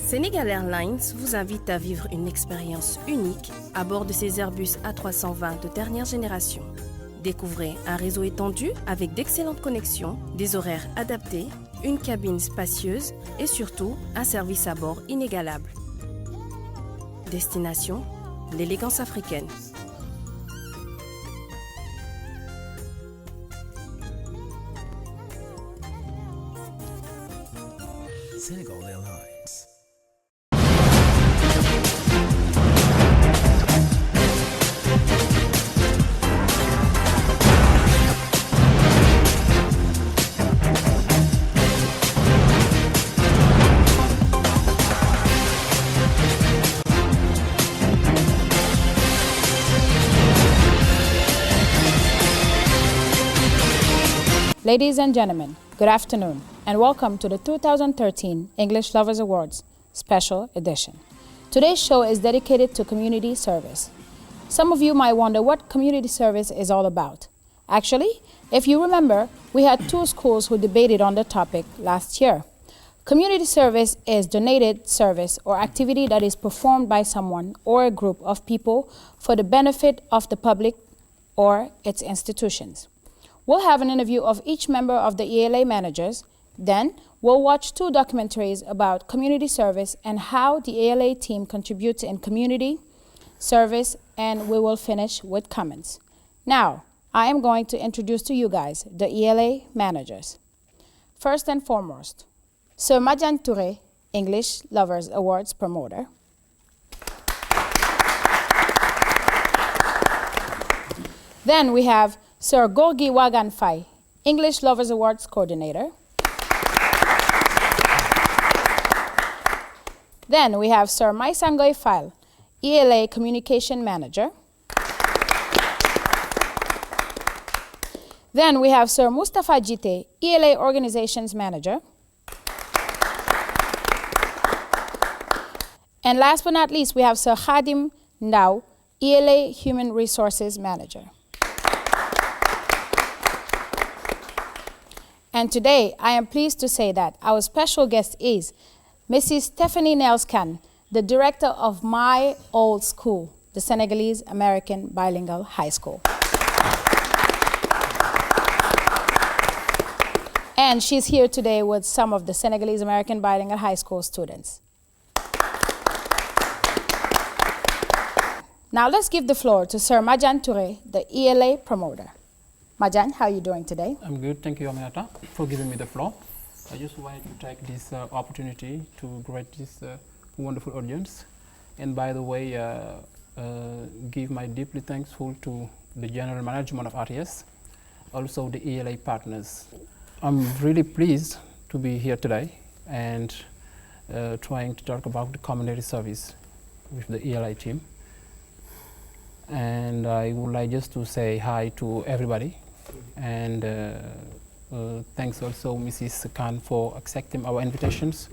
Sénégal Airlines vous invite à vivre une expérience unique à bord de ses Airbus A320 de dernière génération. Découvrez un réseau étendu avec d'excellentes connexions, des horaires adaptés, une cabine spacieuse et surtout un service à bord inégalable. Destination, l'élégance africaine. Senegal Airlines. Ladies and gentlemen, good afternoon and welcome to the 2013 English Lovers Awards Special Edition. Today's show is dedicated to community service. Some of you might wonder what community service is all about. Actually, if you remember, we had two schools who debated on the topic last year. Community service is donated service or activity that is performed by someone or a group of people for the benefit of the public or its institutions. We'll have an interview of each member of the ELA managers. Then, we'll watch two documentaries about community service and how the ELA team contributes in community service, and we will finish with comments. Now, I am going to introduce to you guys the ELA managers. First and foremost, Sir Madiagne TOURE, English Lovers Awards promoter. Then we have Sir Gorgi Wagan Fai, English Lovers Awards coordinator. Then we have Sir Maisangoy File, ELA communication manager. Then we have Sir Mustafa Jite, ELA organizations manager. And last but not least, we have Sir Khadim Ndao, ELA human resources manager. And today, I am pleased to say that our special guest is Mrs. Stephanie Nelscan, the director of my old school, the Senegalese American Bilingual High School. And she's here today with some of the Senegalese American Bilingual High School students. Now let's give the floor to Sir Madiagne TOURE, the ELA promoter. Madiagne, how are you doing today? I'm good, thank you, Aminata, for giving me the floor. I just wanted to take this opportunity to greet this wonderful audience. And by the way, give my deeply thankful to the general management of RTS, also the ELA partners. I'm really pleased to be here today and trying to talk about the community service with the ELA team. And I would like just to say hi to everybody. And thanks also Mrs. Khan for accepting our invitations.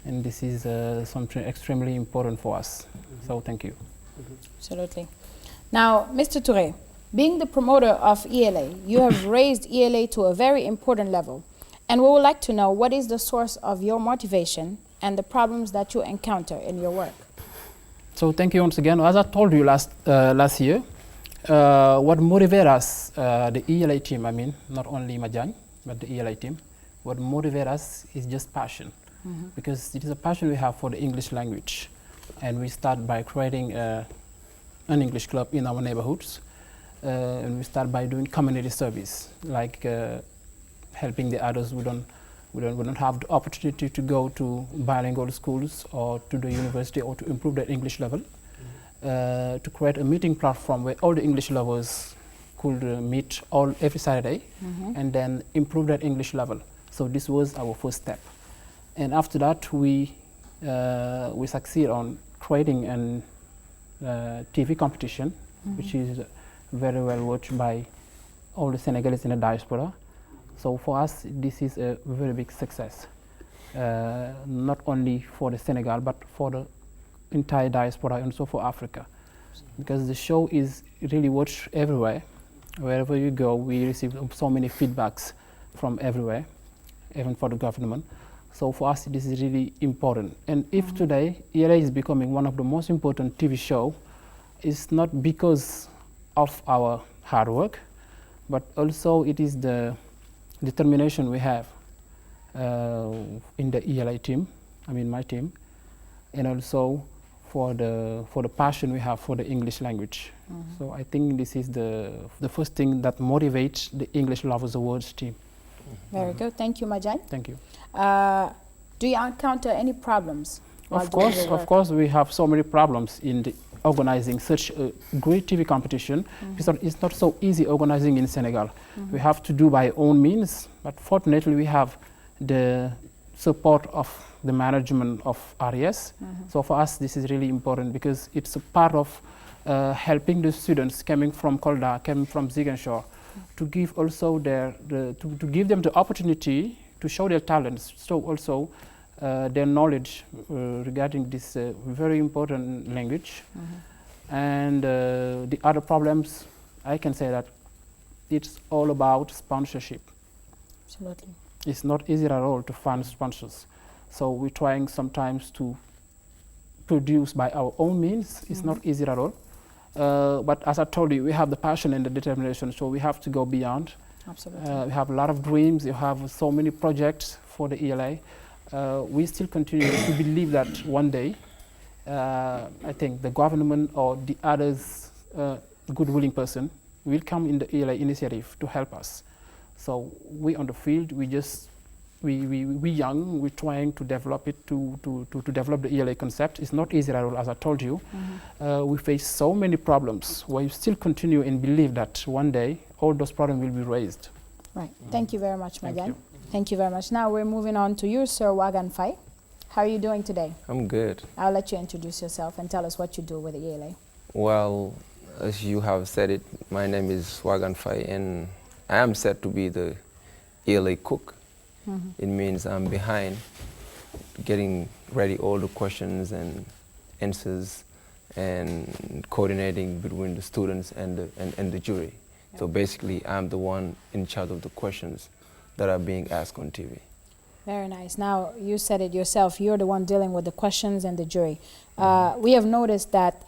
And this is something extremely important for us. So thank you. Absolutely. Now, Mr. TOURE, being the promoter of ELA, you have raised ELA to a very important level. And we would like to know what is the source of your motivation and the problems that you encounter in your work. So thank you once again. As I told you last year, what motivates us, the ELA team, I mean, not only Madiagne, but the ELA team, what motivates us is just passion. Because it is a passion we have for the English language. And we start by creating an English club in our neighborhoods. And we start by doing community service, like helping the others who don't have the opportunity to go to bilingual schools or to the university or to improve their English level. To create a meeting platform where all the English lovers could meet every Saturday and then improve their English level. So this was our first step. And after that, we succeed on creating a TV competition, which is very well watched by all the Senegalese in the diaspora. So for us, this is a very big success, not only for the Senegal, but for the entire diaspora and also for Africa. Because the show is really watched everywhere. Wherever you go, we receive so many feedbacks from everywhere, even for the government. So for us, this is really important. And if today ELA is becoming one of the most important TV show, it's not because of our hard work, but also it is the determination we have in the ELA team, I mean my team, and also for the passion we have for the English language. So I think this is the first thing that motivates the English Lovers Awards team. Very good. Thank you, Madiagne. Thank you. Do you encounter any problems while doing your work? Of course, we have so many problems in the organizing such a great TV competition. It's not so easy organizing in Senegal. We have to do by own means, but fortunately we have the support of the management of RES. So for us, this is really important because it's a part of helping the students coming from Kolda, coming from Ziguinchor, to give also to give them the opportunity to show their talents, so also their knowledge regarding this very important language. And the other problems, I can say that it's all about sponsorship. Absolutely. It's not easy at all to find sponsors. So we're trying sometimes to produce by our own means. It's not easy at all. But as I told you, we have the passion and the determination, so we have to go beyond. Absolutely. We have a lot of dreams. You have so many projects for the ELA. We still continue to believe that one day, I think the government or the others, good willing person, will come in the ELA initiative to help us. So we on the field, we young, we're trying to develop it, to develop the ELA concept. It's not easy at all, as I told you. We face so many problems where you still continue and believe that one day all those problems will be raised. Right. Thank you very much, Thank Madiagne. you. Thank you very much. Now we're moving on to you, Sir Wagan Fai. How are you doing today? I'm good. I'll let you introduce yourself and tell us what you do with the ELA. Well, as you have said it, my name is Wagan Fai, and I am said to be the ELA cook. It means I'm behind getting ready all the questions and answers and coordinating between the students and the jury. So basically, I'm the one in charge of the questions that are being asked on TV. Very nice. Now, you said it yourself, you're the one dealing with the questions and the jury. We have noticed that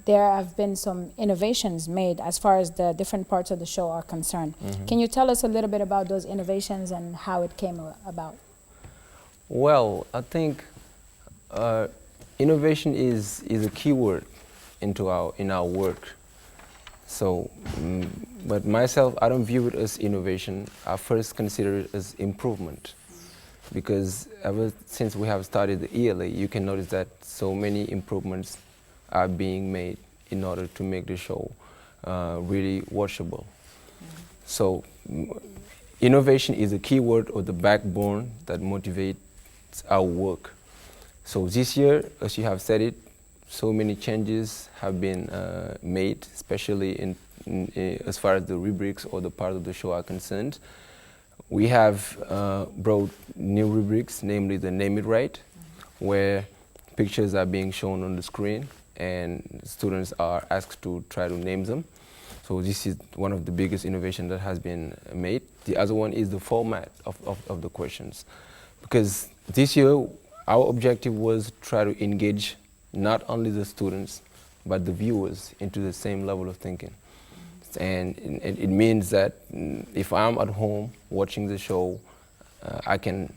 there have been some innovations made as far as the different parts of the show are concerned. Can you tell us a little bit about those innovations and how it came about? Well, I think innovation is a key word in our work. So, but myself, I don't view it as innovation. I first consider it as improvement. Because ever since we have started the ELA, you can notice that so many improvements are being made in order to make the show really watchable. So innovation is a key word or the backbone that motivates our work. So this year, as you have said it, so many changes have been made, especially as far as the rubrics or the part of the show are concerned. We have brought new rubrics, namely the Name It Right, where pictures are being shown on the screen and students are asked to try to name them. So this is one of the biggest innovations that has been made. The other one is the format of the questions. Because this year, our objective was to try to engage not only the students, but the viewers into the same level of thinking. And it means that if I'm at home watching the show, I can,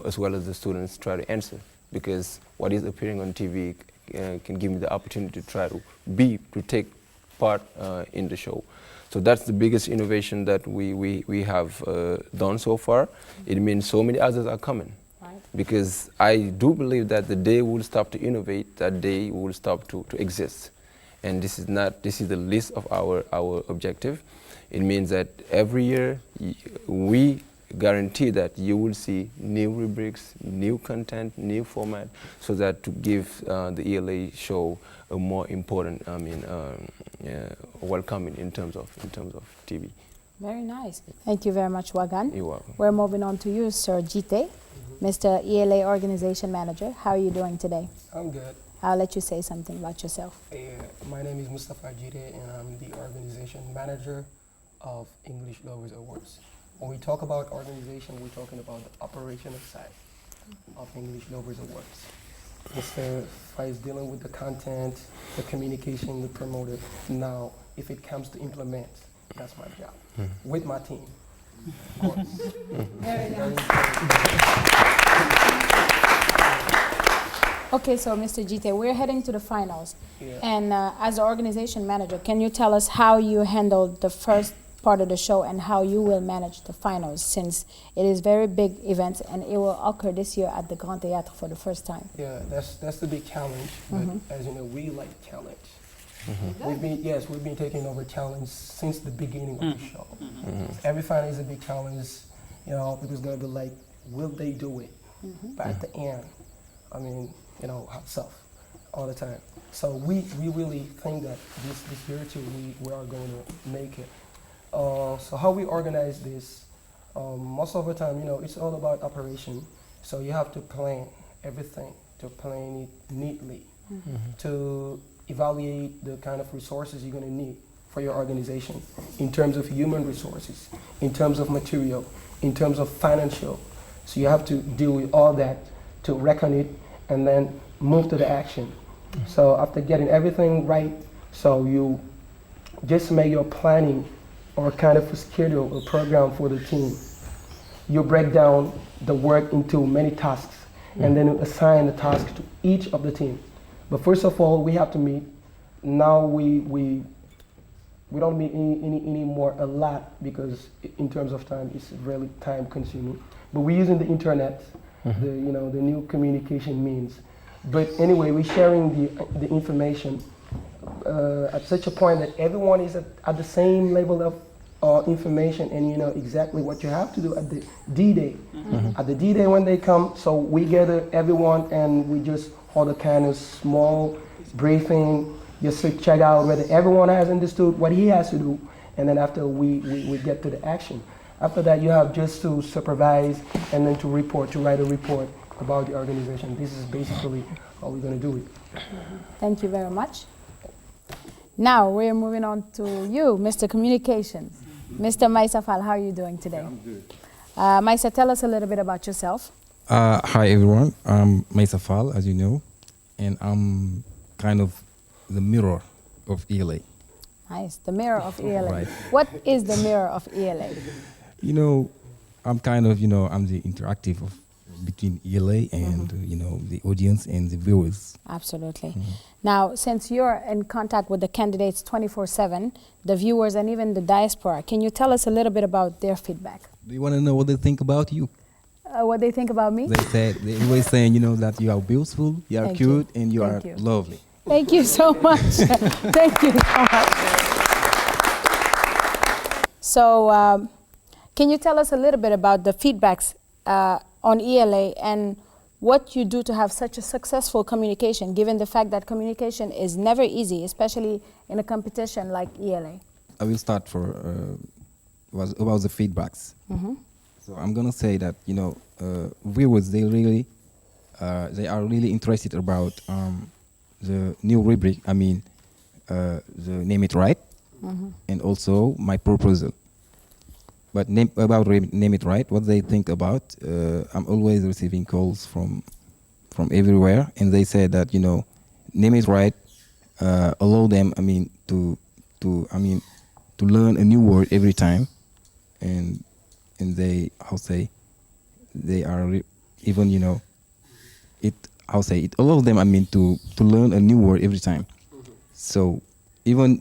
as well as the students, try to answer. Because what is appearing on TV can give me the opportunity to try to take part in the show. So that's the biggest innovation that we have done so far. It means so many others are coming. Right. Because I do believe that the day we'll stop to innovate, that day will stop to exist. And this is the least of our objective. It means that every year we guarantee that you will see new rubrics, new content, new format, so that to give the ELA show a more important, welcoming in terms of TV. Very nice. Thank you very much, Wagan. You're welcome. We're moving on to you, Sir Jite, Mr. ELA Organization Manager. How are you doing today? I'm good. I'll let you say something about yourself. My name is Mustafa Jide, and I'm the Organization Manager of English Lovers Awards. When we talk about organization, we're talking about the operational side. of English Lovers Awards. Mr. Fai is dealing with the content, the communication, the promoter. Now, if it comes to implement, that's my job, with my team. Of course. Okay, so Mr. Jite, we're heading to the finals. Yeah. And as the organization manager, can you tell us how you handled the first part of the show and how you will manage the finals, since it is very big events and it will occur this year at the Grand Théâtre for the first time? Yeah, that's the big challenge. But as you know, we like challenge. We've been taking over challenge since the beginning of the show. Every final is a big challenge. You know, people's gonna be like, will they do it? But at the end, I mean, you know, hot stuff all the time. So we really think that this year too, we are going to make it. So how we organize this, most of the time, you know, it's all about operation. So you have to plan everything, to plan it neatly, to evaluate the kind of resources you're going to need for your organization in terms of human resources, in terms of material, in terms of financial. So you have to deal with all that to reckon it and then move to the action. So after getting everything right, so you just make your planning or kind of a schedule or program for the team. You break down the work into many tasks and then assign the task to each of the team. But first of all, we have to meet. Now we don't meet anymore a lot because in terms of time, it's really time consuming. But we're using the internet, the new communication means. But anyway, we're sharing the information at such a point that everyone is at the same level of information, and you know exactly what you have to do at the D-Day. At the D-Day when they come, so we gather everyone and we just hold a kind of small briefing just to check out whether everyone has understood what he has to do, and then after we get to the action. After that, you have just to supervise and then to write a report about the organization. This is basically how we're going to do it. Thank you very much. Now we're moving on to you, Mr. Communications. Mr. Maisa Fall, how are you doing today? I'm good. Maisa, tell us a little bit about yourself. Hi everyone, I'm Maisa Fall, as you know, and I'm kind of the mirror of ELA. Nice, the mirror of ELA. Right. What is the mirror of ELA? You know, I'm kind of, I'm the interactive of between ELA and, the audience and the viewers. Absolutely. Now, since you're in contact with the candidates 24/7, the viewers and even the diaspora, can you tell us a little bit about their feedback? Do you want to know what they think about you? What they think about me? They always saying, that you are beautiful, you are Thank cute, you. and you Thank are you. lovely. Thank you so much. Thank you so much. So, can you tell us a little bit about the feedbacks on ELA and what you do to have such a successful communication, given the fact that communication is never easy, especially in a competition like ELA? I will start about the feedbacks. So I'm gonna say that viewers they are really interested about the new rubric. I mean, the Name It Right, and also my proposal. But about Name It Right, what they think about, I'm always receiving calls from everywhere, and they say that Name It Right allow them, to learn a new word every time, and they they are even it allows them to learn a new word every time. So even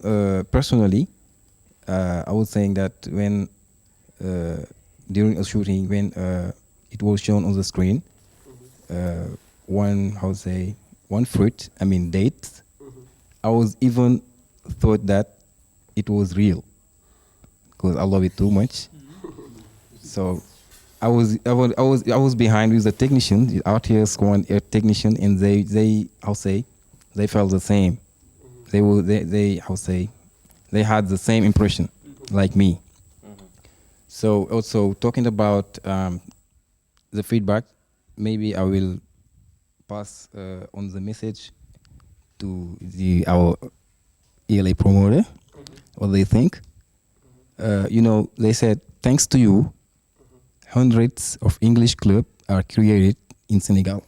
personally, I was saying that when during a shooting, when it was shown on the screen, one fruit, dates, I was even thought that it was real because I love it too much. So I was behind with the technician, the RTS one technician, and they felt the same. They had the same impression like me. So also talking about the feedback, maybe I will pass on the message to our ELA promoter, what they think. They said, thanks to you, hundreds of English clubs are created in Senegal.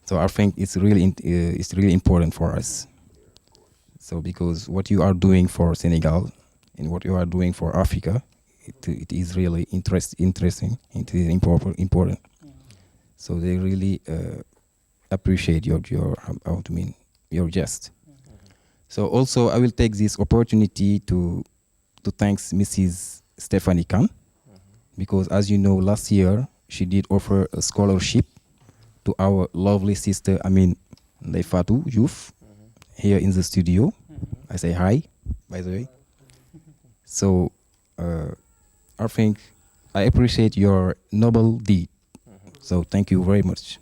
So I think it's really important for us. So because what you are doing for Senegal and what you are doing for Africa, it is really interesting. It is important. So they really appreciate your jest. So also I will take this opportunity to thank Mrs. Stephanie Khan, because as you know, last year she did offer a scholarship to our lovely sister, Fatou Diouf, here in the studio. I say hi, by the way. So I think I appreciate your noble deed. So thank you very much.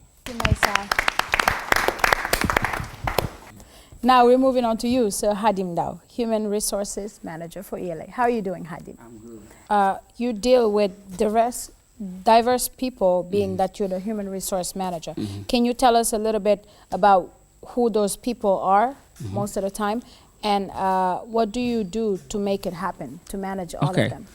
Now we're moving on to you, Sir Hadim Dao, Human Resources Manager for ELA. How are you doing, Hadim? I'm good. You deal with diverse people, being that you're the Human Resource Manager. Can you tell us a little bit about who those people are most of the time, and what do you do to make it happen, to manage all of them?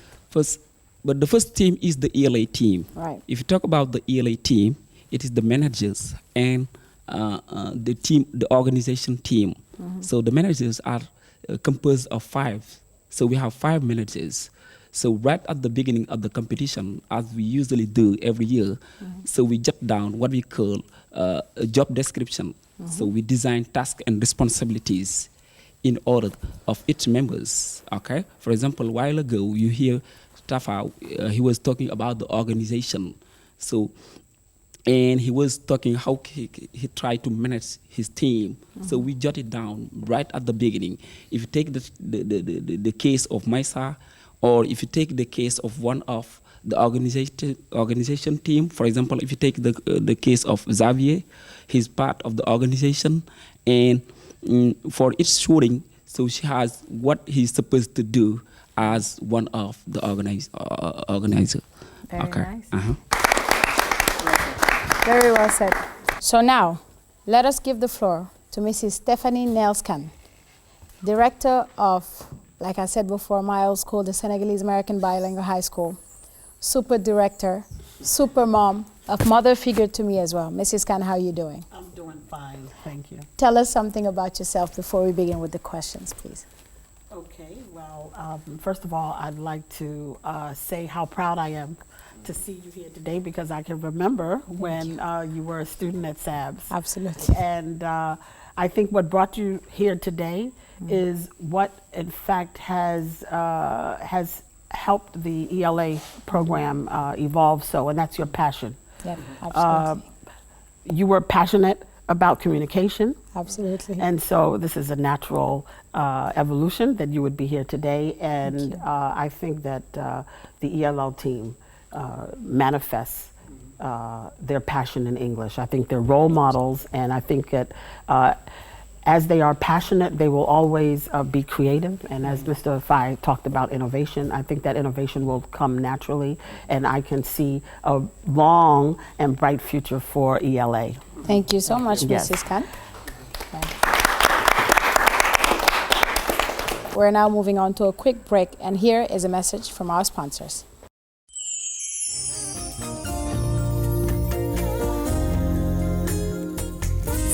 But the first team is the ELA team. Right. If you talk about the ELA team, it is the managers and the team, the organization team. So the managers are composed of 5. So we have 5 managers. So right at the beginning of the competition, as we usually do every year, so we jot down what we call a job description. So we design tasks and responsibilities in order of each members. Okay. For example, a while ago you hear Tafa, he was talking about the organization. So. And he was talking how he tried to manage his team. So we jotted down right at the beginning. If you take the case of Maisa, or if you take the case of one of the organization team, for example, if you take the case of Xavier, he's part of the organization, and for each shooting, so she has what he's supposed to do as one of the organizer. Very nice. Very well said. So now, let us give the floor to Mrs. Stephanie Nelskan, Director of, like I said before, my old school, the Senegalese American Bilingual High School, Super Director, Super Mom, a mother figure to me as well. Mrs. Khan, how are you doing? I'm doing fine, thank you. Tell us something about yourself before we begin with the questions, please. Okay, well, first of all, I'd like to say how proud I am to see you here today, because I can remember when you were a student at SABS. Absolutely. And I think what brought you here today is what, in fact, has helped the ELA program evolve so, and that's your passion. Yeah, absolutely. You were passionate about communication. Absolutely. And so this is a natural evolution that you would be here today. And I think that the ELL team manifests their passion in English. I think they're role models, and I think that as they are passionate, they will always be creative. And as Mr. Fai talked about innovation, I think that innovation will come naturally, and I can see a long and bright future for ELA. Thank you so much, Yes. Mrs. Khan. We're now moving on to a quick break, and here is a message from our sponsors.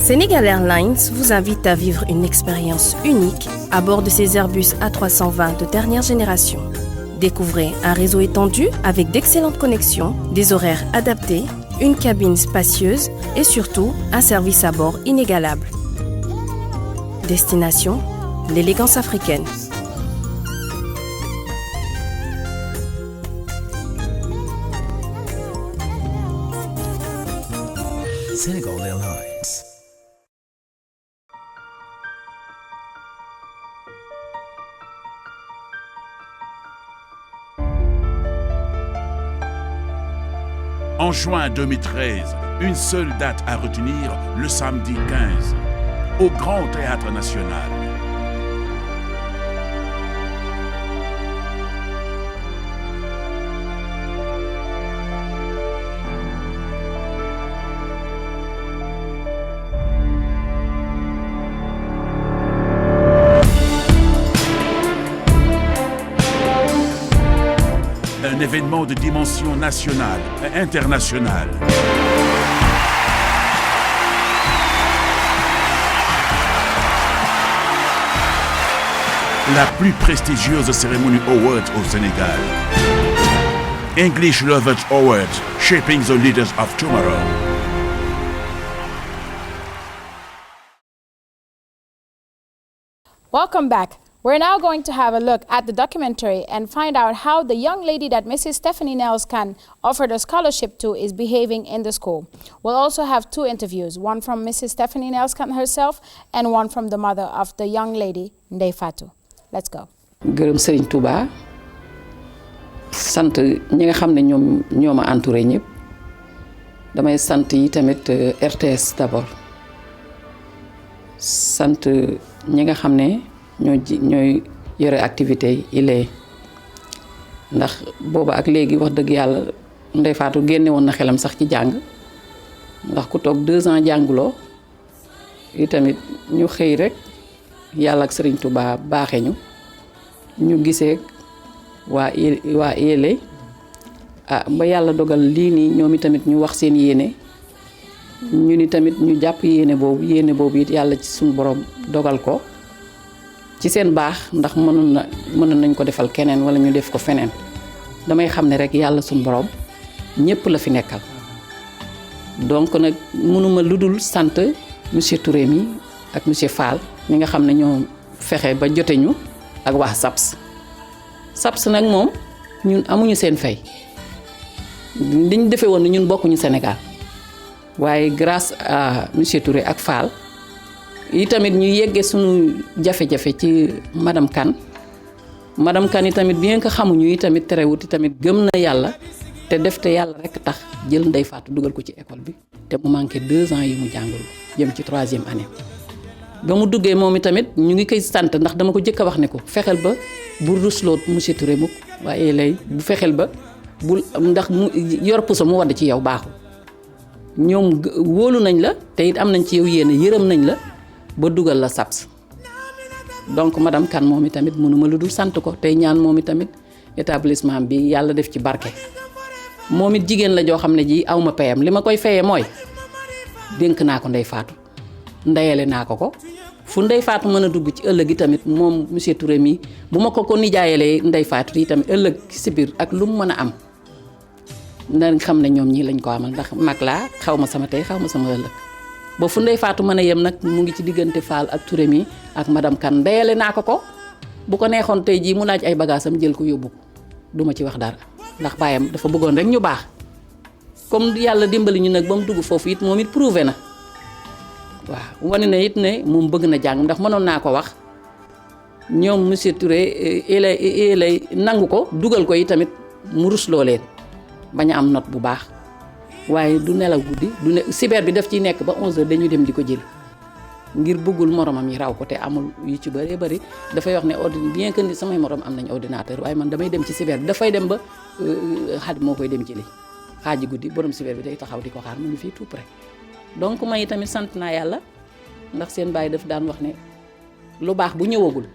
Senegal Airlines vous invite à vivre une expérience unique à bord de ses Airbus A320 de dernière génération. Découvrez un réseau étendu avec d'excellentes connexions, des horaires adaptés, une cabine spacieuse et surtout un service à bord inégalable. Destination, l'élégance africaine. Senegal Airlines. En juin 2013, une seule date à retenir, le samedi 15, au Grand Théâtre National. Un événement de dimension nationale et internationale. la plus prestigieuse cérémonie awards au Sénégal. English Lovers Awards, shaping the leaders of tomorrow. Welcome back. We're now going to have a look at the documentary and find out how the young lady that Mrs. Stephanie Nelscan offered a scholarship to is behaving in the school. We'll also have 2 interviews, one from Mrs. Stephanie Nelscan herself and one from the mother of the young lady, Ndeye Fatou. Let's go. gërëm Serigne Touba sant ñi nga xam ne ñoo ma entouré ñëpp damay sant yi tamit RTS d'abord sant ñi nga xam ne ñooy yore activité yi ilee ndax booba ak léegi wax dëgg yàlla Ndeye Fatou génne woon na xelam sax ci jàng ndax ku toog 2 ans jànguloo yi tamit ñu xëy rek yàlla ak Serigne Touba baaxe ñu gisee waa Ela ba yàlla dogal lii nii ñoom itamit ñu wax seen yéene ñu ni tamit ñu jàpp yéene boobu it yàlla ci suñu borom dogal ko ci seen baax ndax mënoon nañ ko defal keneen wala ñu def ko feneen damay xam ne rek yàlla suñu borom ñëpp la fi nekkal donc nag mënuma lu dul sant monsieur Touré mi ak monsieur Fall ñi nga xam ne ñoo fexe ba jote ñu ak waa SAPS nag moom ñun amuñu seen fay liñ defee woon ñun bokkuñu Sénégal waaye grâce à monsieur Touré ak Fall yi tamit ñu yeggee suñu jafe-jafe ci madame Kane yi tamit bien que xamuñu yi tamit terewut yi tamit gëm na yàlla te def te yàlla rek tax jël Ndeye Fatou dugal ko ci école bi te mu manqué 2 ans yi mu jàngul jëm ci 3e année ba mu duggee moom itamit ñu ngi koy sant ndax dama ko jëkk a wax ne ko fexeel ba bu rusloo monsieur Touré mukk waaye lay bu fexeel ba bul ndax mu yor puso mu wadd ci yow baaxul ñoom wóolu nañ la te it am nañ ci yow yéene yërëm nañ la ba dugal la SAPS donc madame Kane moom itamit mënuma lu dul sant ko tey ñaan moom itamit établissement bi yàlla def ci barke moom it jigéen la joo xam ne ji awma payam li ma koy fayee mooy dénk naa ko Ndeye Fatou ndeyale naa ko fu Ndeye Fatou mën a dugg ci ëllëg yi tamit moom monsieur Touré mi bu ma ko nijaayalee Ndeye Fatou yi tamit ëllëg si biir ak lu mu mën a am ndax xam ne ñoom ñii lañ ko amal ndax mag laa xaw ma sama tey xaw ma sama ëllëg ba fu Ndeye Fatou mën a yem nag mu ngi ci diggante Fall ak Touré mi ak madame Kane ndeyale naa ko bu ko neexoon tey jii mu laaj ay bagaasam jël ko yóbbu ko duma ci wax dara ndax baayam dafa bëggoon rek ñu baax comme yàlla dimbali ñu nag ba mu dugg foofu it moom it prouvé na waaw wane na it ne moom bëgg na jàng ndax mënoon naa ko wax ñoom monsieur Touré Ela nangu ko dugal ko yi tamit mu rusloo leen bañ a am note bu baax waaye du nelaw guddi cyber bi daf ciy nekk ba 11h dañu dem di ko jël ngir bëggul moromam yi raw ko te amul yu ci bëri dafay wax ne bien que ni samay morom am nañ ordinateur waaye man damay dem ci cyber bi dafay dem ba xaaj moo koy dem jëli xaaji guddi borom cyber bi day taxaw di ko xaar mu ngi fii tout près donc may tamit sant naa yàlla ndax seen baay daf daan wax ne lu baax bu ñëwagul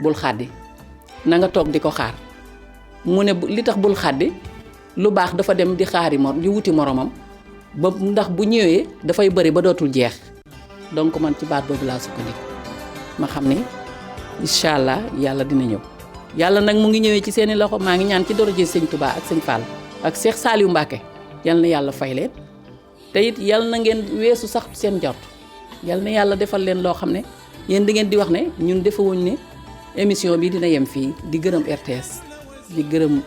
bul xàddi na nga toog di ko xaar mu ne li tax bul xàddi lu baax dafa dem di xaari di wuti moromam ba ndax bu ñëwee dafay bëri ba dootul jeex donc man ci baat boobu laa sukkandiku ma xam ne incha allah yàlla dina ñëw yàlla nag mu ngi ñëwee ci seeni loxo maa ngi ñaan ci doroje sëñ Touba ak sëñ Fall ak Cheikh Saliou Mbacké yal na yàlla fay leen te it yal na ngeen weesu sax seen jort yal na yàlla defal leen loo xam ne yéen da ngeen di wax ne ñun defewuñ ne émission bi dina yem fii di gërëm RTS di gërëm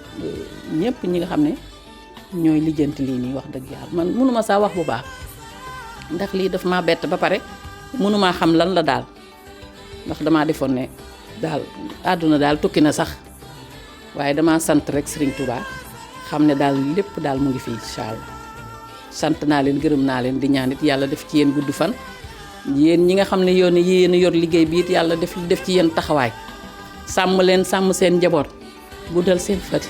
ñëpp ñi nga xam ne ñooy lijjanti lii nii wax dëgg yàlla man mënuma saa wax bu baax ndax lii daf maa bett ba pare mënumaa xam lan la daal ndax damaa defoon ne daal àdduna daal tukki na sax waaye damaa sant rek Serigne Touba xam ne daal lépp daal mu ngi fii incha allah sant naa leen gërëm naa leen di ñaan it yàlla def ci yéen gudd fan yéen ñi nga xam ne yéen yor liggéey bi it yàlla def ci yéen taxawaay sàmm leen sàmm seen njaboot guddal seen fati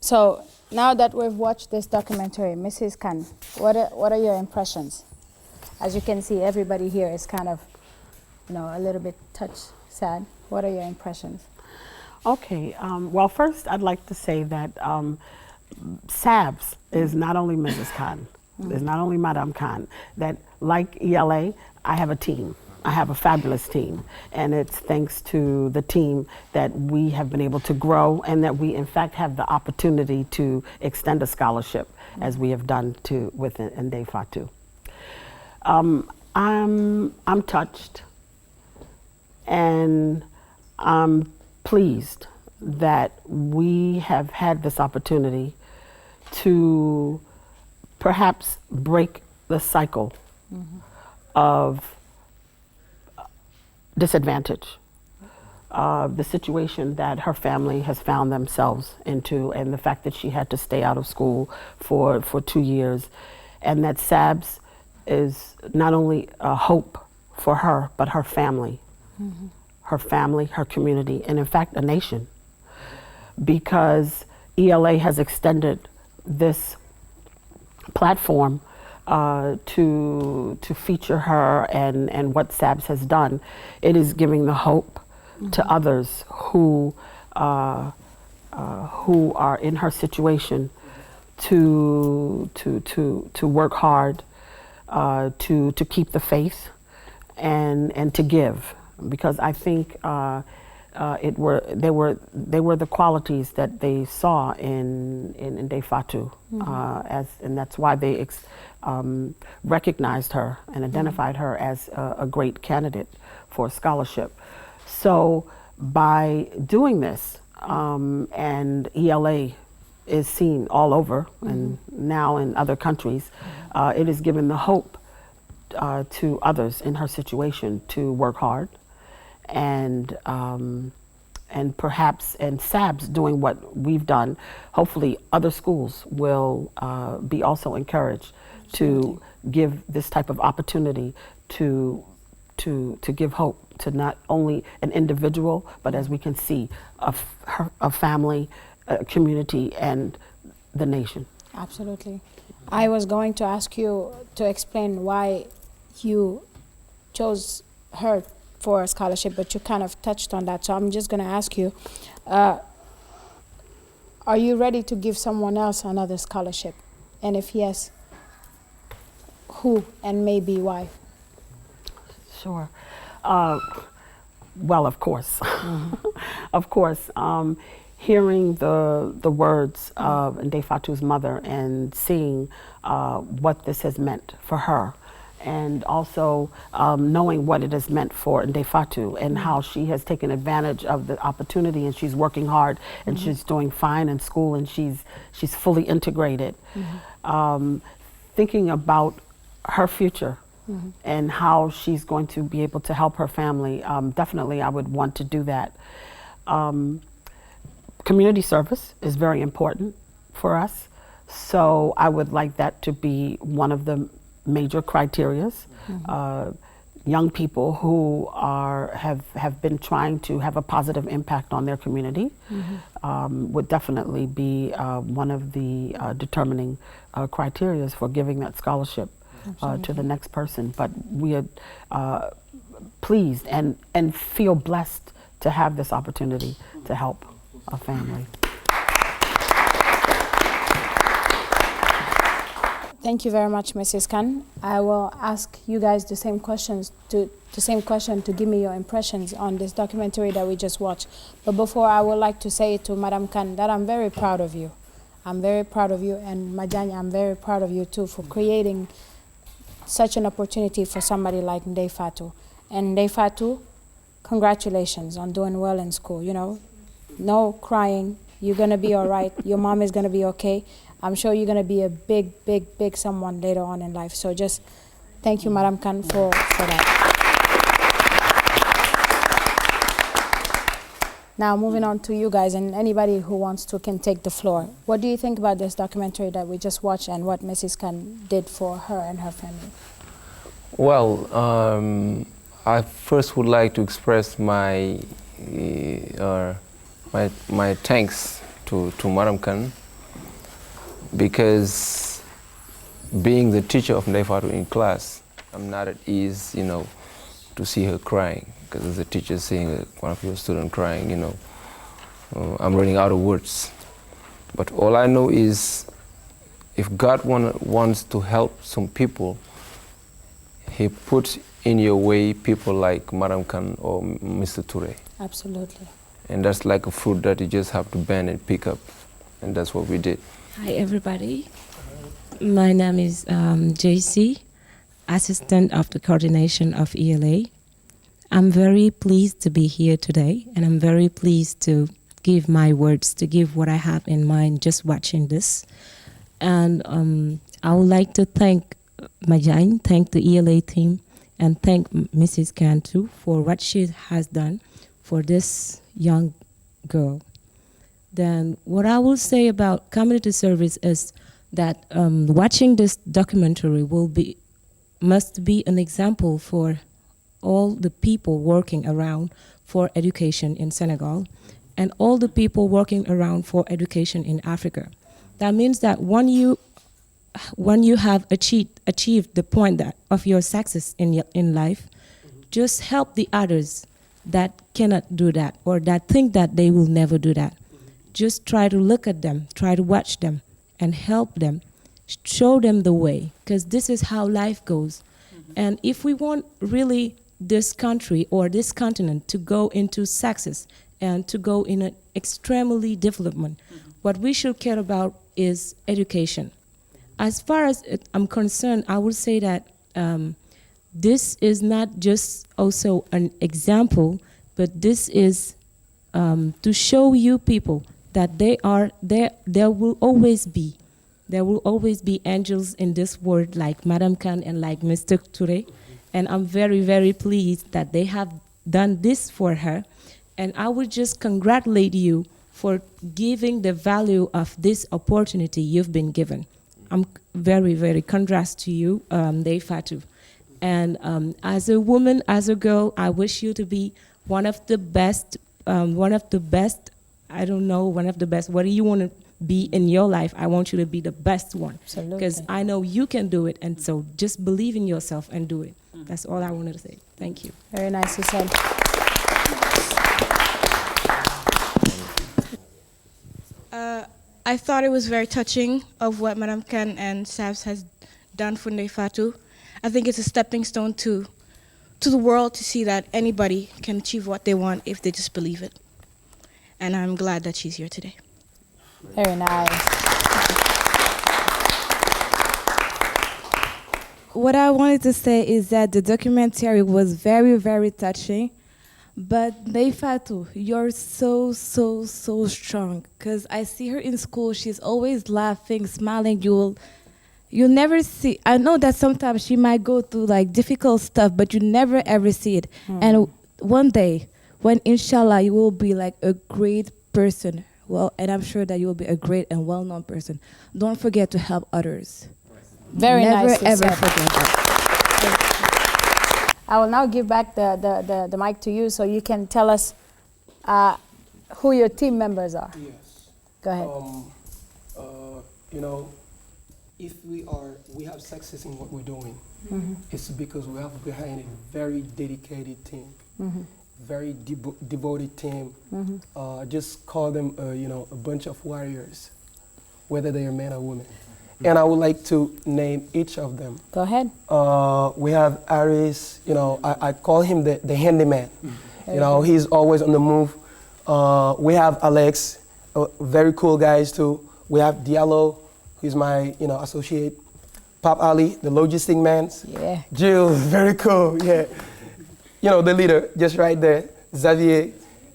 So now that we've watched this documentary, Mrs. Khan, what are your impressions? As you can see, everybody here is kind of, a little bit touched, sad. What are your impressions? Okay, well, first I'd like to say that SABS is not only Mrs. Khan, is not only Madame Khan, that like ELA, I have a team. I have a fabulous team, and it's thanks to the team that we have been able to grow and that we in fact have the opportunity to extend a scholarship as we have done with Ndeye Fatou. I'm touched and I'm pleased that we have had this opportunity to perhaps break the cycle of disadvantage, the situation that her family has found themselves into, and the fact that she had to stay out of school for 2 years, and that SABS is not only a hope for her, but her family, her community, and in fact, a nation. Because ELA has extended this platform to feature her and what SABS has done. It is giving the hope to others who are in her situation to work hard, to keep the faith, and to give, because I think they were the qualities that they saw in Ndeye Fatou, and that's why they recognized her and identified her as a great candidate for a scholarship. So by doing this, and ELA is seen all over and now in other countries, it has given the hope to others in her situation to work hard, and perhaps, and SABS doing what we've done, hopefully other schools will be also encouraged to give this type of opportunity to give hope to not only an individual, but as we can see, a family, a community, and the nation. Absolutely. I was going to ask you to explain why you chose her for a scholarship, but you kind of touched on that. So I'm just going to ask you, are you ready to give someone else another scholarship? And if yes, who and maybe why? Sure. Well, of course. Of course. Hearing the words of Ndeye Fatou's mother and seeing what this has meant for her, and also knowing what it has meant for Ndeye Fatou and how she has taken advantage of the opportunity, and she's working hard, and she's doing fine in school, and she's fully integrated. Thinking about her future and how she's going to be able to help her family, definitely I would want to do that. Community service is very important for us, so I would like that to be one of the major criterias. Young people who have been trying to have a positive impact on their community would definitely be one of the determining criterias for giving that scholarship to the next person. But we are pleased and feel blessed to have this opportunity to help a family. Thank you very much, Mrs. Khan. I will ask you guys the same question to give me your impressions on this documentary that we just watched. But before, I would like to say to Madam Khan that I'm very proud of you. I'm very proud of you, and Madiagne, I'm very proud of you too for creating such an opportunity for somebody like Ndeye Fatou. And Ndeye Fatou, congratulations on doing well in school. You know, no crying. You're gonna be all right. Your mom is gonna be okay. I'm sure you're going to be a big, big, big someone later on in life. So just thank you, Madam Khan, for that. Now, moving on to you guys, and anybody who wants to can take the floor. What do you think about this documentary that we just watched and what Mrs. Khan did for her and her family? Well, I first would like to express my thanks to Madam Khan, because being the teacher of Ndeye Fatou in class, I'm not at ease, you know, to see her crying, because as a teacher seeing one of your students crying, you know, I'm running out of words. But all I know is if God wants to help some people, He puts in your way people like Madam Khan or Mr. Toure. Absolutely. And that's like a fruit that you just have to bend and pick up. And that's what we did. Hi, everybody. My name is JC, Assistant of the Coordination of ELA. I'm very pleased to be here today, and I'm very pleased to give my words, to give what I have in mind just watching this. And I would like to thank Madiagne, thank the ELA team, and thank Mrs. Khan too for what she has done for this young girl. Then what I will say about community service is that watching this documentary must be an example for all the people working around for education in Senegal and all the people working around for education in Africa. That means that when you have achieved the point of your success in life, just help the others that cannot do that or that think that they will never do that. Just try to look at them, try to watch them and help them, show them the way, because this is how life goes. And if we want really this country or this continent to go into success and to go in an extremely development, what we should care about is education. As far as I'm concerned, I would say that this is not just also an example, but this is to show you people that there will always be angels in this world like Madam Khan and like Mr. Toure. And I'm very, very pleased that they have done this for her. And I would just congratulate you for giving the value of this opportunity you've been given. I'm very, very congrats to you, Ndeye Fatou. And as a woman, as a girl, I wish you to be one of the best, I don't know, one of the best. What do you want to be in your life? I want you to be the best one. Because I know you can do it. And so just believe in yourself and do it. That's all I wanted to say. Thank you. Very nicely said. I thought it was very touching of what Madam Khan and SABS has done for Ndeye Fatou. I think it's a stepping stone to the world to see that anybody can achieve what they want if they just believe it. And I'm glad that she's here today. Very nice. What I wanted to say is that the documentary was very, very touching. But Ndeye Fatou, you're so strong. Because I see her in school, she's always laughing, smiling. You'll never see, I know that sometimes she might go through like difficult stuff, but you never ever see it. And one day, when inshallah you will be like a great person, well, and I'm sure that you will be a great and well-known person, don't forget to help others. Very never nice. Never ever forget that. I will now give back the mic to you so you can tell us who your team members are. Yes. Go ahead. You know, if we have success in what we're doing, it's because we have behind a very dedicated team, very devoted team. Just call them, a bunch of warriors, whether they are men or women. And I would like to name each of them. Go ahead. We have Aris, I call him the handyman. He's always on the move. We have Alex, very cool guys too. We have Diallo, who's my associate. Pap Ali, the logistic man. Yeah. Jill, very cool, yeah. The leader, just right there. Xavier,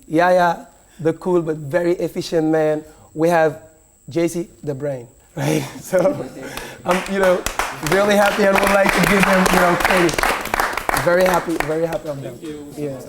Yaya, the cool but very efficient man. We have JC, the brain. Right, so I'm, really happy and would like to give them, credit. Very happy of them. Yeah.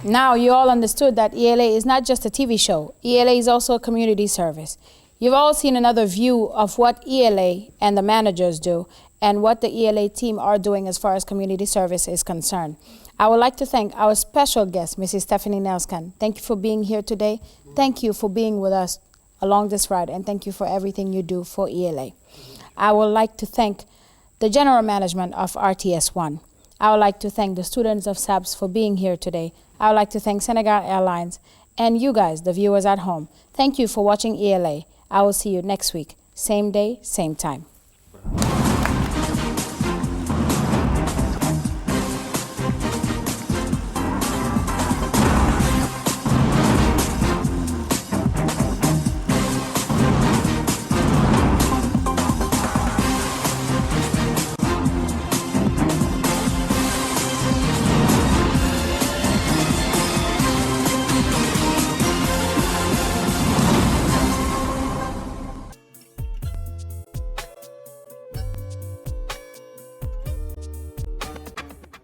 Now you all understood that ELA is not just a TV show. ELA is also a community service. You've all seen another view of what ELA and the managers do and what the ELA team are doing as far as community service is concerned. I would like to thank our special guest, Mrs. Stephanie Nelskan. Thank you for being here today. Thank you for being with us along this ride, and thank you for everything you do for ELA. I would like to thank the general management of RTS1. I would like to thank the students of SABS for being here today. I would like to thank Senegal Airlines And you guys, the viewers at home, thank you for watching ELA. I will see you next week, same day, same time.